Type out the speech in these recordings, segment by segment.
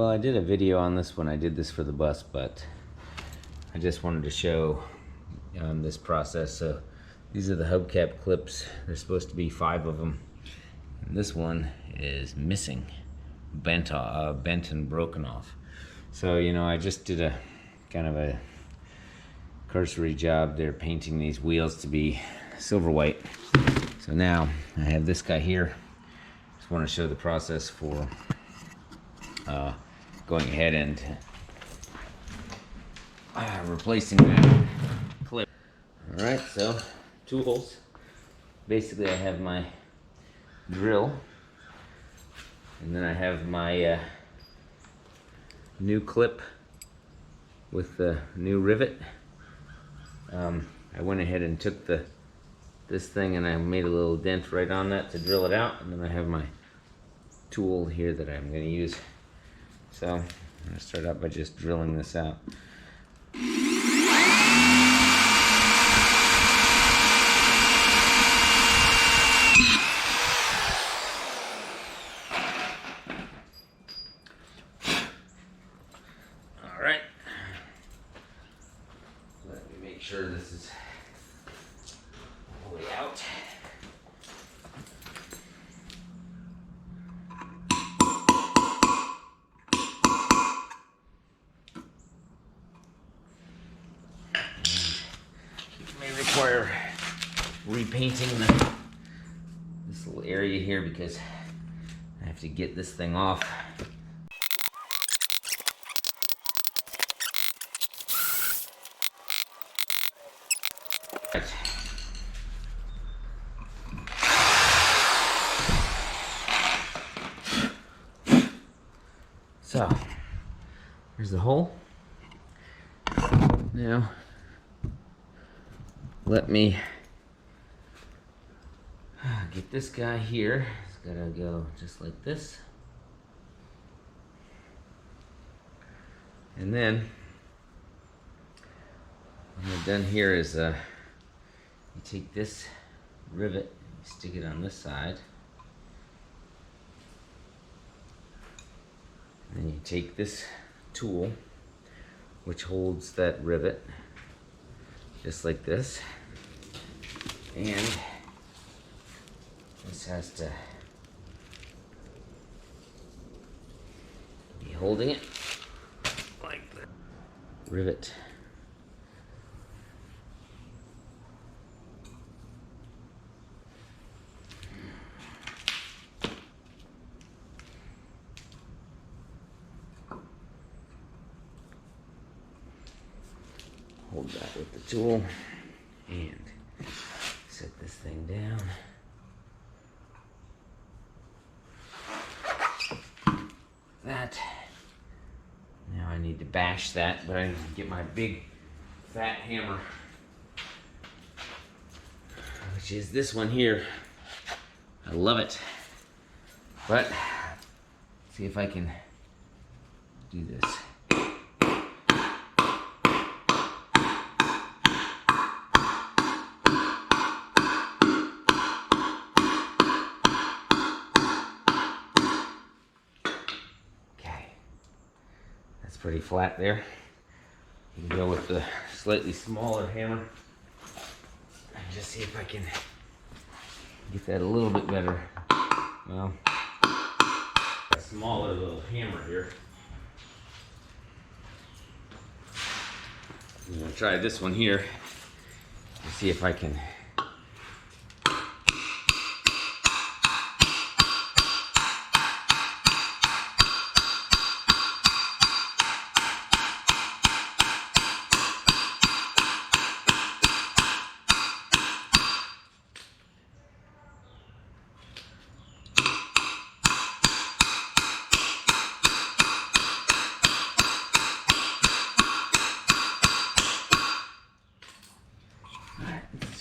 Well, I did a video on this one. I did this for the bus, but I just wanted to show this process. So these are the hubcap clips. There's supposed to be 5 of them. And this one is missing, bent and broken off. So, you know, I just did a kind of a cursory job there painting these wheels to be silver white. So now I have this guy here. Just want to show the process for going ahead and replacing that clip. All right, so tools. Basically, I have my drill, and then I have my new clip with the new rivet. I went ahead and took this thing and I made a little dent right on that to drill it out, and then I have my tool here that I'm going to use. So I'm going to start out by just drilling this out. All right. Let me make sure this is all the way out. Require repainting this little area here because I have to get this thing off. Right. So here's the hole. Now let me get this guy here. It's gotta go just like this. And then what I've done here is you take this rivet, you stick it on this side, and then you take this tool which holds that rivet just like this, and this has to be holding it like the rivet. Hold that with the tool and set this thing down. That. Now I need to bash that, but I need to get my big fat hammer, which is this one here. I love it. But let's see if I can do this. Pretty flat there. You can go with the slightly smaller hammer and just see if I can get that a little bit better. Well, a smaller little hammer here. I'm gonna try this one here and see if I can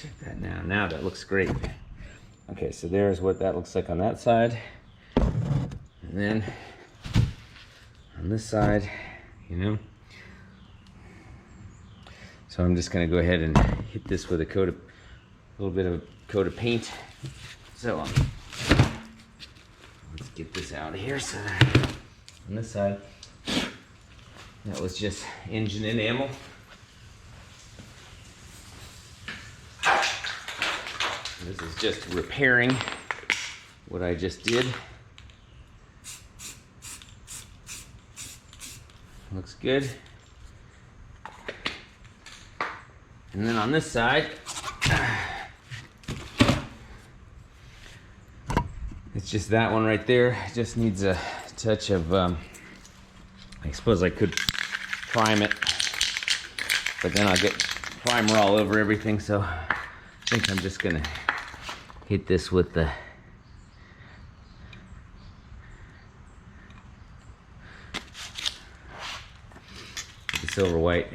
check that now. Now that looks great. Okay, so there's what that looks like on that side. And then on this side, you know. So I'm just gonna go ahead and hit this with a little bit of a coat of paint. So let's get this out of here. So on this side, That was just engine enamel. This is just repairing what I just did. Looks good. And then on this side, it's just that one right there. It just needs a touch of, I suppose I could prime it, but then I'll get primer all over everything, so I think I'm just gonna hit this with the silver white.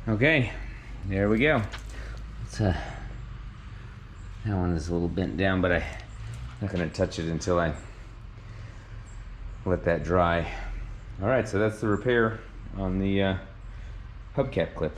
Okay, there we go. It's, that one is a little bent down, but I'm not going to touch it until I let that dry. All right, so that's the repair on the hubcap clip.